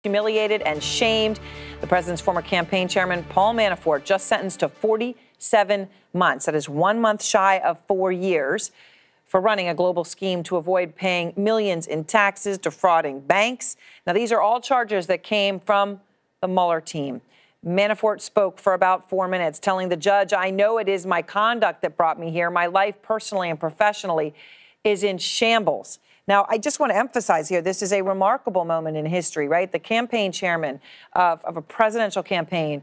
humiliated and shamed. The president's former campaign chairman, Paul Manafort, just sentenced to 47 months. That is 1 month shy of 4 years for running a global scheme to avoid paying millions in taxes, defrauding banks. Now, these are all charges that came from the Mueller team. Manafort spoke for about 4 minutes, telling the judge, "I know it is my conduct that brought me here. My life personally and professionally is in shambles." Now, I just want to emphasize here, this is a remarkable moment in history, right? The campaign chairman of a presidential campaign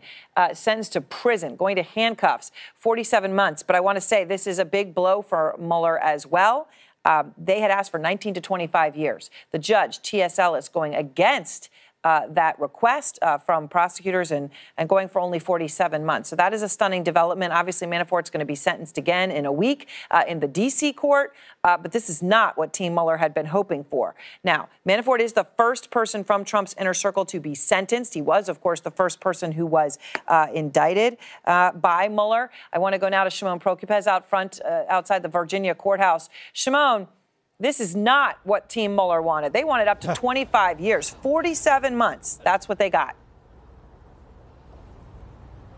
sentenced to prison, going to handcuffs, 47 months. But I want to say this is a big blow for Mueller as well. They had asked for 19 to 25 years. The judge, T.S. Ellis, going against that request from prosecutors and going for only 47 months. So that is a stunning development. Obviously, Manafort's going to be sentenced again in a week in the D.C. court, but this is not what Team Mueller had been hoping for. Now, Manafort is the first person from Trump's inner circle to be sentenced. He was, of course, the first person who was indicted by Mueller. I want to go now to Shimon Prokupecz out front outside the Virginia courthouse. Shimon, this is not what Team Mueller wanted. They wanted up to 25 years, 47 months. That's what they got.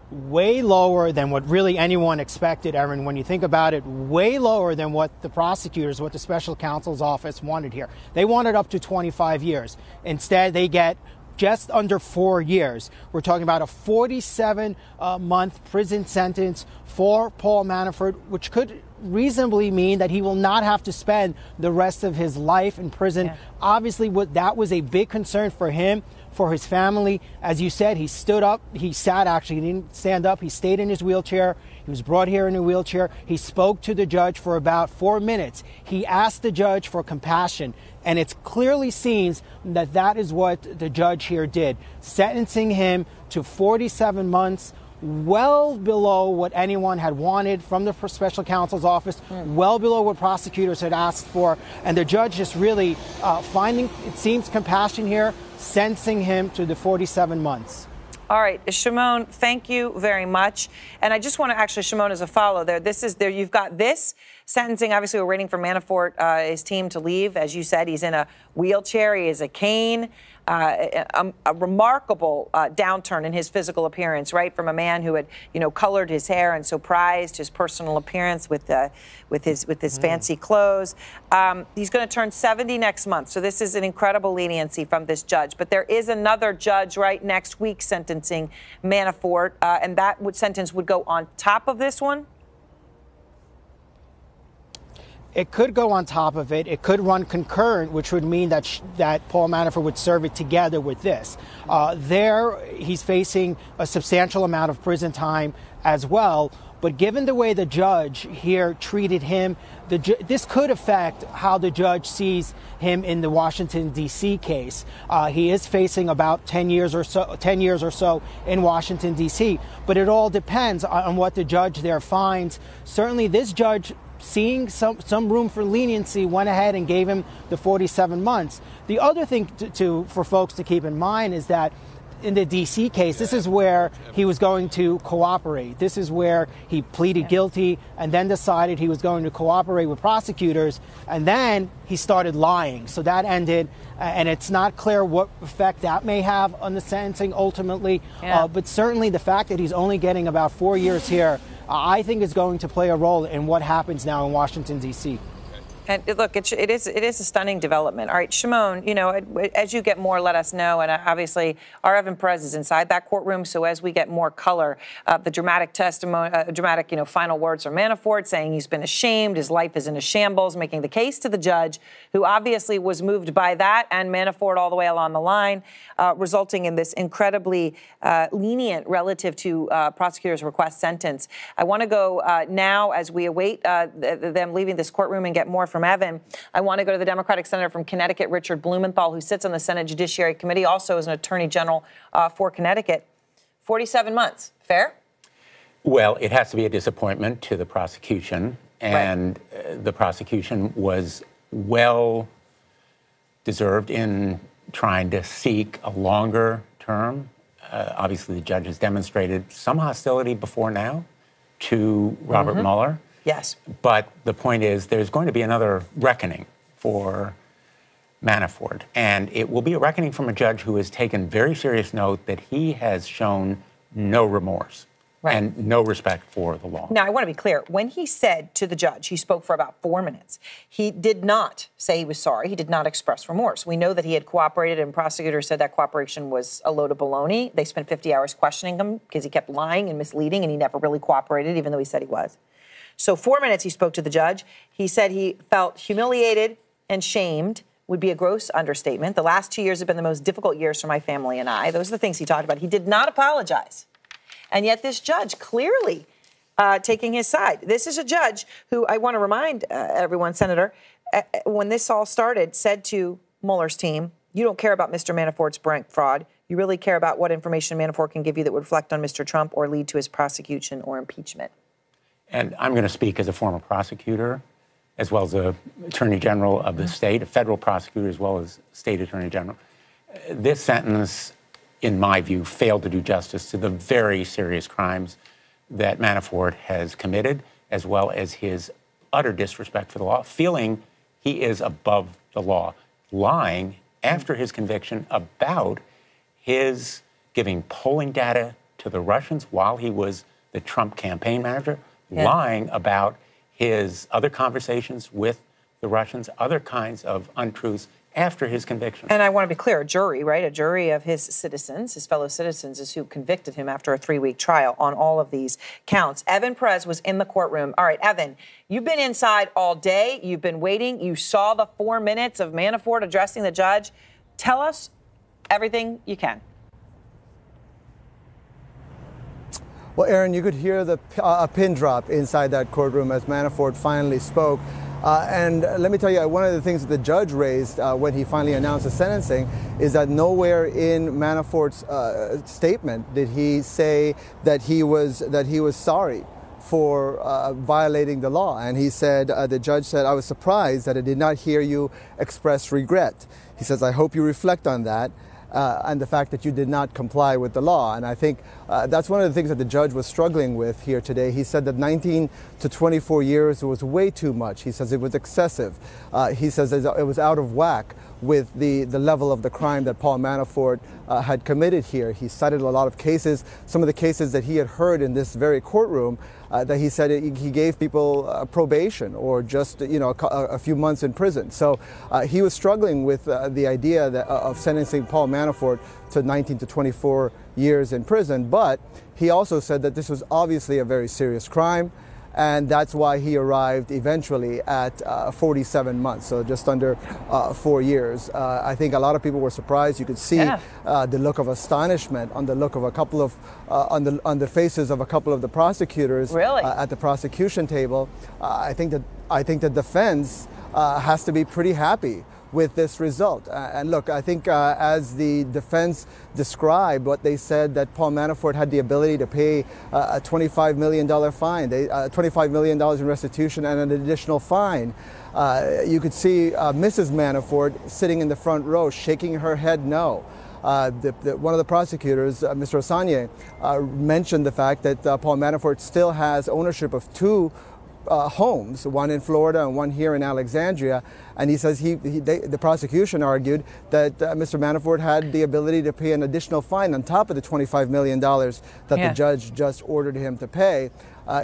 Way lower than what really anyone expected, Erin. When you think about it, way lower than what the prosecutors, what the special counsel's office wanted here. They wanted up to 25 years. Instead, they get just under 4 years. We're talking about a 47-month prison sentence for Paul Manafort, which could reasonably mean that he will not have to spend the rest of his life in prison. Yeah. Obviously, that was a big concern for him, for his family. As you said, he stood up. He sat, actually. He didn't stand up. He stayed in his wheelchair. He was brought here in a wheelchair. He spoke to the judge for about 4 minutes. He asked the judge for compassion. And it's clearly seems that that is what the judge here did, sentencing him to 47 months, well below what anyone had wanted from the special counsel's office, well below what prosecutors had asked for. And the judge just really finding, it seems, compassion here, sentencing him to the 47 months. All right, Shimon, thank you very much. And I just want to actually, Shimon, as a follow there, you've got this sentencing. Obviously, we're waiting for Manafort, his team to leave. As you said, he's in a wheelchair. He has a cane. A remarkable downturn in his physical appearance, right? From a man who had, colored his hair and so prized his personal appearance with his fancy clothes. He's going to turn 70 next month. So this is an incredible leniency from this judge. But there is another judge right next week sentencing Manafort, and that sentence would go on top of this one. It could go on top of it. It could run concurrent, which would mean that Paul Manafort would serve it together with this. There, he's facing a substantial amount of prison time as well. But given the way the judge here treated him, this could affect how the judge sees him in the Washington, D.C. case. He is facing about 10 years or so in Washington, D.C. But it all depends on what the judge there finds. Certainly, this judge, seeing some room for leniency, went ahead and gave him the 47 months. The other thing for folks to keep in mind is that in the D.C. case, this is where he was going to cooperate. This is where he pleaded guilty and then decided he was going to cooperate with prosecutors, and then he started lying. So that ended, and it's not clear what effect that may have on the sentencing ultimately. But certainly the fact that he's only getting about 4 years here, I think is going to play a role in what happens now in Washington, D.C. And look, it is a stunning development. All right, Shimon, as you get more, let us know. And obviously, our Evan Perez is inside that courtroom. So as we get more color, the dramatic testimony, final words from Manafort saying he's been ashamed, his life is in a shambles, making the case to the judge, who obviously was moved by that and Manafort all the way along the line, resulting in this incredibly lenient relative to prosecutors' request sentence. I want to go now, as we await them leaving this courtroom and get more from Evan, I want to go to the Democratic Senator from Connecticut, Richard Blumenthal, who sits on the Senate Judiciary Committee, also as an Attorney General for Connecticut. 47 months. Fair? Well, it has to be a disappointment to the prosecution, and the prosecution was well deserved in trying to seek a longer term. Obviously, the judge has demonstrated some hostility before now to Robert Mueller. Yes. But the point is there's going to be another reckoning for Manafort. And it will be a reckoning from a judge who has taken very serious note that he has shown no remorse. Right. And no respect for the law. Now, I want to be clear. When he said to the judge, he spoke for about 4 minutes. He did not say he was sorry. He did not express remorse. We know that he had cooperated, and prosecutors said that cooperation was a load of baloney. They spent 50 hours questioning him because he kept lying and misleading, and he never really cooperated, even though he said he was. So 4 minutes he spoke to the judge. He said he felt humiliated and shamed, would be a gross understatement. The last 2 years have been the most difficult years for my family and I. Those are the things he talked about. He did not apologize. And yet this judge clearly taking his side. This is a judge who, I want to remind everyone, Senator, when this all started, said to Mueller's team, you don't care about Mr. Manafort's bank fraud. You really care about what information Manafort can give you that would reflect on Mr. Trump or lead to his prosecution or impeachment. And I'm going to speak as a former prosecutor, as well as the Attorney General of the state, a federal prosecutor, as well as state Attorney General. This sentence, in my view, failed to do justice to the very serious crimes that Manafort has committed, as well as his utter disrespect for the law, feeling he is above the law, lying after his conviction about his giving polling data to the Russians while he was the Trump campaign manager, lying about his other conversations with the Russians, other kinds of untruths after his conviction. And I want to be clear, a jury, right? A jury of his citizens, his fellow citizens, is who convicted him after a 3-week trial on all of these counts. Evan Perez was in the courtroom. All right, Evan, you've been inside all day. You've been waiting. You saw the 4 minutes of Manafort addressing the judge. Tell us everything you can. Well, Aaron, you could hear a pin drop inside that courtroom as Manafort finally spoke. And let me tell you, one of the things that the judge raised when he finally announced the sentencing is that nowhere in Manafort's statement did he say that he was sorry for violating the law. And he said, the judge said, I was surprised that I did not hear you express regret. He says, I hope you reflect on that. And the fact that you did not comply with the law. And I think that's one of the things that the judge was struggling with here today. He said that 19 to 24 years was way too much. He says it was excessive. He says it was out of whack with the level of the crime that Paul Manafort had committed here. He cited a lot of cases, some of the cases that he had heard in this very courtroom, that he said he gave people probation or just a few months in prison. So he was struggling with the idea of sentencing Paul Manafort to 19 to 24 years in prison. But he also said that this was obviously a very serious crime, and that's why he arrived eventually at 47 months, so just under 4 years. I think a lot of people were surprised. You could see the look of astonishment on the look of a couple of on the faces of a couple of the prosecutors at the prosecution table. I think the defense has to be pretty happy with this result. And look, I think as the defense described, what they said that Paul Manafort had the ability to pay a $25 million fine, $25 million in restitution and an additional fine. You could see Mrs. Manafort sitting in the front row, shaking her head no. One of the prosecutors, Mr. Osanye, mentioned the fact that Paul Manafort still has ownership of 2 homes, one in Florida and one here in Alexandria, and he says the prosecution argued that Mr. Manafort had the ability to pay an additional fine on top of the $25 million that the judge just ordered him to pay.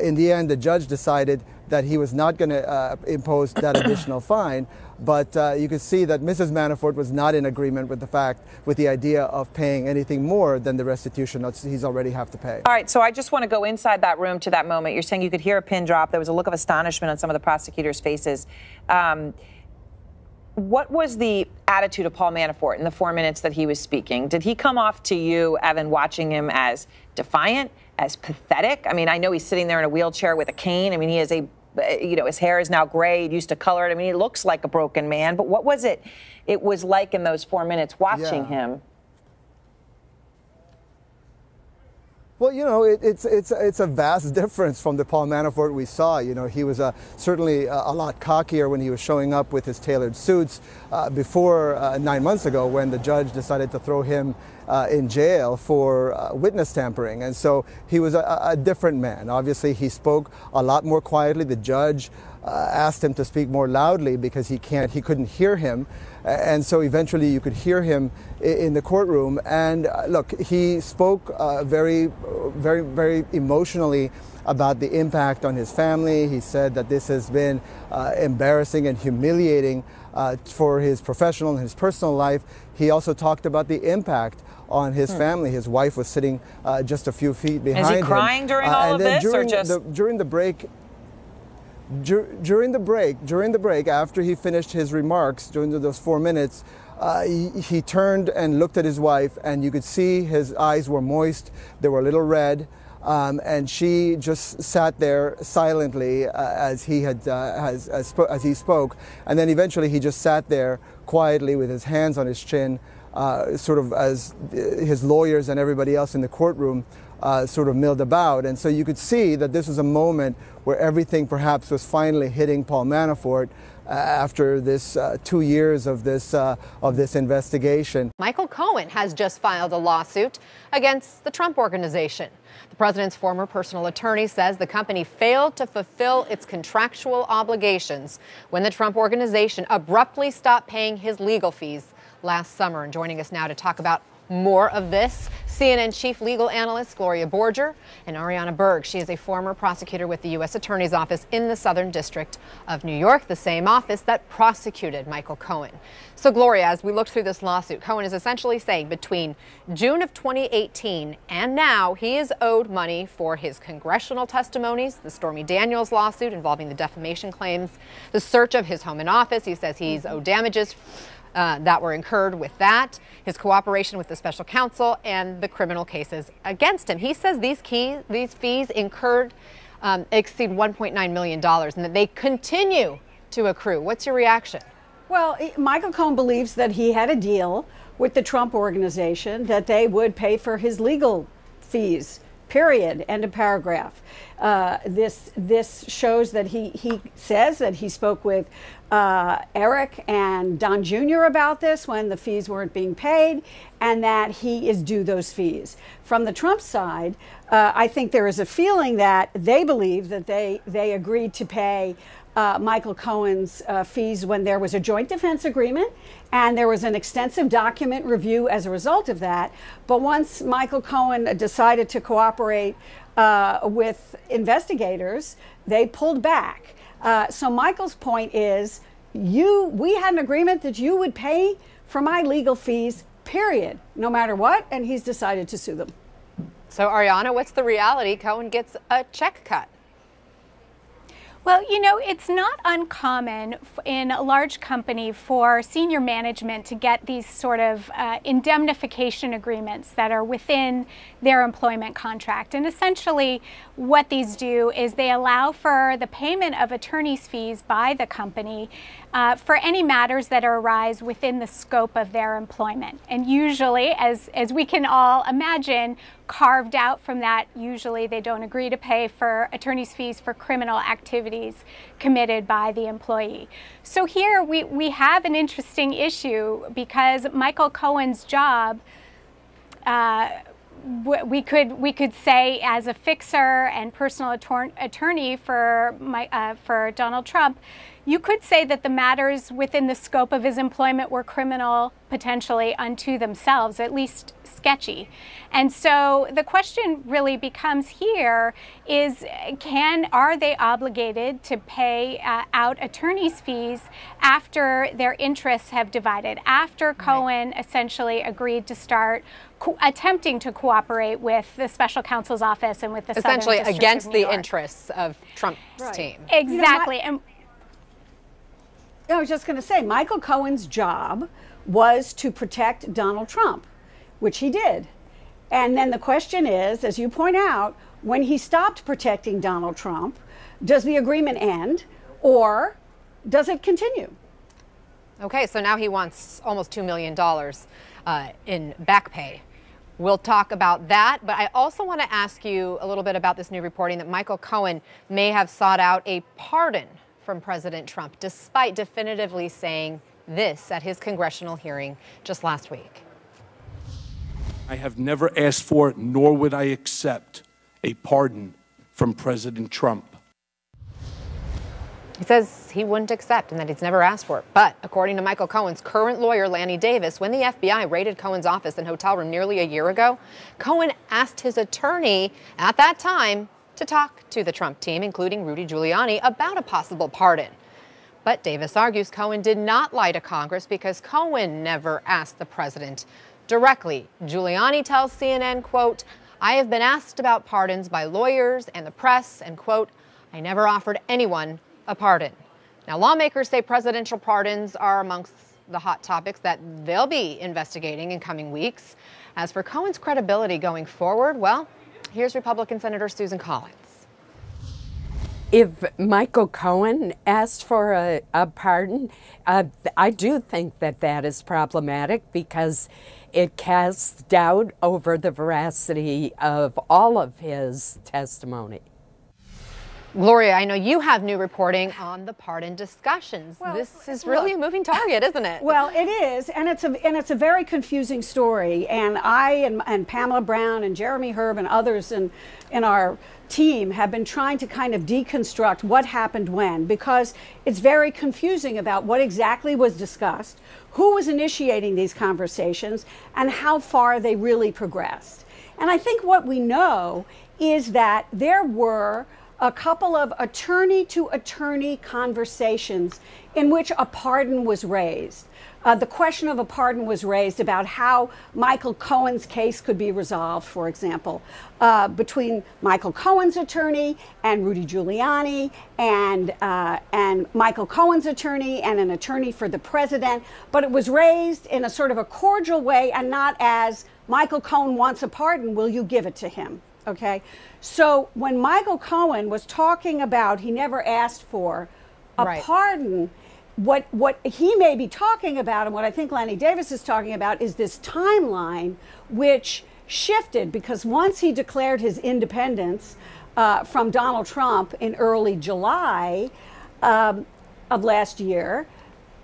In the end, the judge decided that he was not going to impose that additional fine, but you could see that Mrs. Manafort was not in agreement with the idea of paying anything more than the restitution that he's already have to pay. All right, so I just want to go inside that room to that moment. You're saying you could hear a pin drop. There was a look of astonishment on some of the prosecutors' faces. What was the attitude of Paul Manafort in the 4 minutes that he was speaking? Did he come off to you, Evan, watching him as defiant, as pathetic? I mean, I know he's sitting there in a wheelchair with a cane. I mean, he has his hair is now gray. He used to color it. I mean, he looks like a broken man. But what was it was like in those 4 minutes watching him? Well, it's a vast difference from the Paul Manafort we saw. He was certainly a lot cockier when he was showing up with his tailored suits before 9 months ago when the judge decided to throw him in jail for witness tampering. And so he was a different man. Obviously, he spoke a lot more quietly. The judge asked him to speak more loudly because he couldn't hear him. And so eventually you could hear him in the courtroom. And look, he spoke very, very emotionally about the impact on his family. He said that this has been embarrassing and humiliating for his professional and his personal life. He also talked about the impact on his family. His wife was sitting just a few feet behind him. Is he crying during all of this, or just during the break? During the break, after he finished his remarks, during those 4 minutes, he turned and looked at his wife, and you could see his eyes were moist. They were a little red. And she just sat there silently as he spoke, and then eventually he just sat there quietly with his hands on his chin, sort of as his lawyers and everybody else in the courtroom sort of milled about. And so you could see that this was a moment where everything perhaps was finally hitting Paul Manafort after this 2 years of this investigation. Michael Cohen has just filed a lawsuit against the Trump Organization. The president's former personal attorney says the company failed to fulfill its contractual obligations when the Trump Organization abruptly stopped paying his legal fees last summer. And joining us now to talk about more of this, CNN chief legal analyst Gloria Borger and Ariana Berg. She is a former prosecutor with the U.S. Attorney's Office in the Southern District of New York, the same office that prosecuted Michael Cohen. So, Gloria, as we look through this lawsuit, Cohen is essentially saying between June of 2018 and now, he is owed money for his congressional testimonies, the Stormy Daniels lawsuit involving the defamation claims, the search of his home and office. He says he's owed damages that were incurred with that, his cooperation with the special counsel, and the criminal cases against him. He says these fees incurred exceed $1.9 million and that they continue to accrue. What's your reaction? Well, Michael Cohen believes that he had a deal with the Trump Organization that they would pay for his legal fees. Period. End of paragraph. This shows that he says that he spoke with Eric and Don Jr. about this when the fees weren't being paid, and that he is due those fees. From the Trump side, I think there is a feeling that they believe that they agreed to pay Michael Cohen's fees when there was a joint defense agreement and there was an extensive document review as a result of that. But once Michael Cohen decided to cooperate with investigators, they pulled back. So Michael's point is, we had an agreement that you would pay for my legal fees, period, no matter what, and he's decided to sue them. So, Ariana, what's the reality? Cohen gets a check cut. Well, you know, it's not uncommon in a large company for senior management to get these sort of indemnification agreements that are within their employment contract. And essentially what these do is they allow for the payment of attorney's fees by the company for any matters that arise within the scope of their employment. And usually, as we can all imagine, carved out from that, usually they don't agree to pay for attorney's fees for criminal activities committed by the employee. So here we have an interesting issue because Michael Cohen's job, we could say as a fixer and personal attorney for Donald Trump, you could say that the matters within the scope of his employment were criminal, potentially unto themselves, at least sketchy. And so the question really becomes here is, are they obligated to pay out attorney's fees after their interests have divided, after Cohen essentially agreed to start attempting to cooperate with the special counsel's office and with the Southern District of New York. Essentially against the interests of Trump's team. Exactly. I was just going to say, Michael Cohen's job was to protect Donald Trump, which he did. And then the question is, as you point out, when he stopped protecting Donald Trump, does the agreement end or does it continue? Okay, so now he wants almost $2 million in back pay. We'll talk about that, but I also want to ask you a little bit about this new reporting that Michael Cohen may have sought out a pardon from President Trump, despite definitively saying this at his congressional hearing just last week. I have never asked for, nor would I accept, a pardon from President Trump. He says he wouldn't accept and that he's never asked for it. But according to Michael Cohen's current lawyer, Lanny Davis, when the FBI raided Cohen's office and hotel room nearly a year ago, Cohen asked his attorney at that time to talk to the Trump team, including Rudy Giuliani, about a possible pardon. But Davis argues Cohen did not lie to Congress because Cohen never asked the president directly. Giuliani tells CNN, quote, "I have been asked about pardons by lawyers and the press, and quote, I never offered anyone a pardon." Now, lawmakers say presidential pardons are amongst the hot topics that they'll be investigating in coming weeks. As for Cohen's credibility going forward, well, here's Republican Senator Susan Collins. If Michael Cohen asked for a pardon, I do think that that is problematic because it casts doubt over the veracity of all of his testimony. Gloria, I know you have new reporting on the pardon discussions. Well, this is really a moving target, isn't it? Well, it is, and it's a very confusing story. And and Pamela Brown and Jeremy Herb and others in our team have been trying to kind of deconstruct what happened when, because it's very confusing about what exactly was discussed, who was initiating these conversations, and how far they really progressed. And I think what we know is that there were a couple of attorney-to-attorney conversations in which a pardon was raised. The question of a pardon was raised about how Michael Cohen's case could be resolved, for example, between Michael Cohen's attorney and Rudy Giuliani and Michael Cohen's attorney and an attorney for the president. But it was raised in a sort of a cordial way and not as Michael Cohen wants a pardon, will you give it to him? Okay, so when Michael Cohen was talking about he never asked for a pardon, what he may be talking about, and what I think Lanny Davis is talking about, is this timeline which shifted, because once he declared his independence from Donald Trump in early July of last year,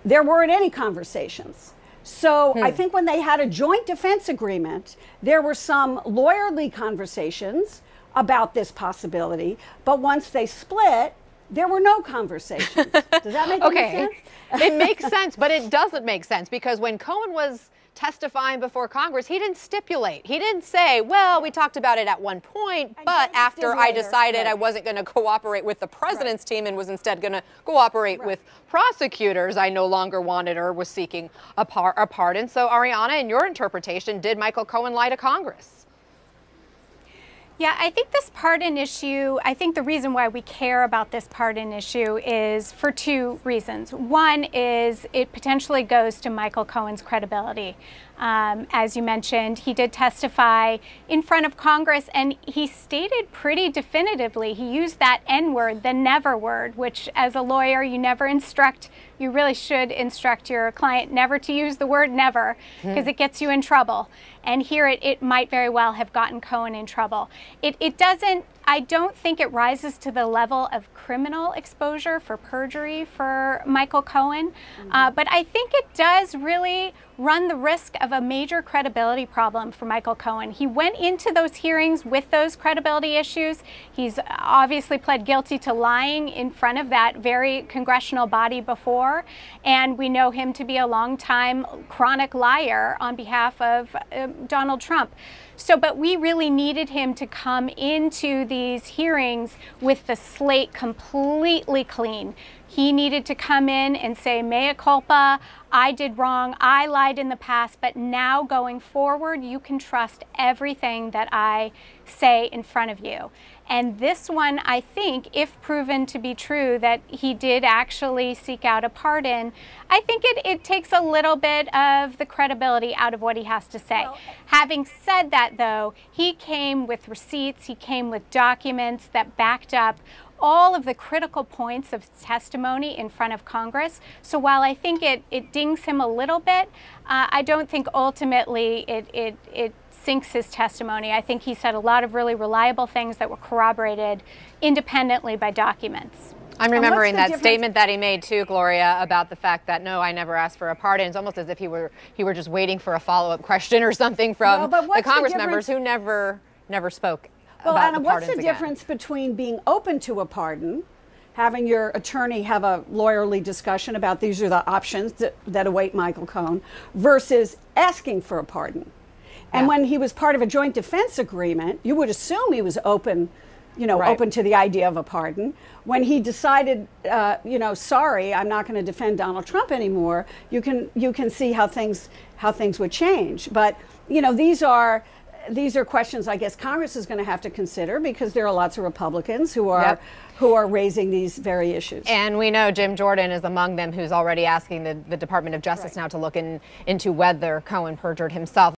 there weren't any conversations. So I think when they had a joint defense agreement, there were some lawyerly conversations about this possibility. But once they split, there were no conversations. Does that make any sense? It makes sense, but it doesn't make sense, because when Cohen was testifying before Congress, he didn't stipulate. He didn't say, well, we talked about it at one point, but after I decided I wasn't going to cooperate with the president's team and was instead going to cooperate with prosecutors, I no longer wanted or was seeking a pardon. So, Ariana, in your interpretation, did Michael Cohen lie to Congress? Yeah, I think this pardon issue, I think the reason why we care about this pardon issue is for two reasons. One is it potentially goes to Michael Cohen's credibility. As you mentioned, he did testify in front of Congress, and he stated pretty definitively, he used that N word, the never word, which as a lawyer, you really should instruct your client never to use the word never, because it gets you in trouble. And here it might very well have gotten Cohen in trouble. I don't think it rises to the level of criminal exposure for perjury for Michael Cohen, but I think it does really run the risk of a major credibility problem for Michael Cohen. He went into those hearings with those credibility issues. He's obviously pled guilty to lying in front of that very congressional body before, and we know him to be a longtime chronic liar on behalf of Donald Trump. So, but we really needed him to come into these hearings with the slate completely clean. He needed to come in and say, mea culpa, I did wrong, I lied in the past, but now going forward, you can trust everything that I say in front of you. And this one, I think, if proven to be true, that he did actually seek out a pardon, I think it takes a little bit of the credibility out of what he has to say. Well, having said that, though, he came with receipts, he came with documents that backed up all of the critical points of testimony in front of Congress. So while I think it dings him a little bit, I don't think ultimately it sinks his testimony. I think he said a lot of really reliable things that were corroborated independently by documents. I'm remembering that statement that he made too, Gloria, about the fact that no, I never asked for a pardon. It's almost as if he were just waiting for a follow-up question or something from the Congress members who never spoke. Well, about Anna, the what's the again. difference between being open to a pardon, having your attorney have a lawyerly discussion about these are the options that await Michael Cohen, versus asking for a pardon? And when he was part of a joint defense agreement, you would assume he was open, open to the idea of a pardon. When he decided, sorry, I'm not going to defend Donald Trump anymore, you can see how things would change. But these are questions I guess Congress is going to have to consider, because there are lots of Republicans who are raising these very issues. And we know Jim Jordan is among them, who's already asking the Department of Justice now to look into whether Cohen perjured himself.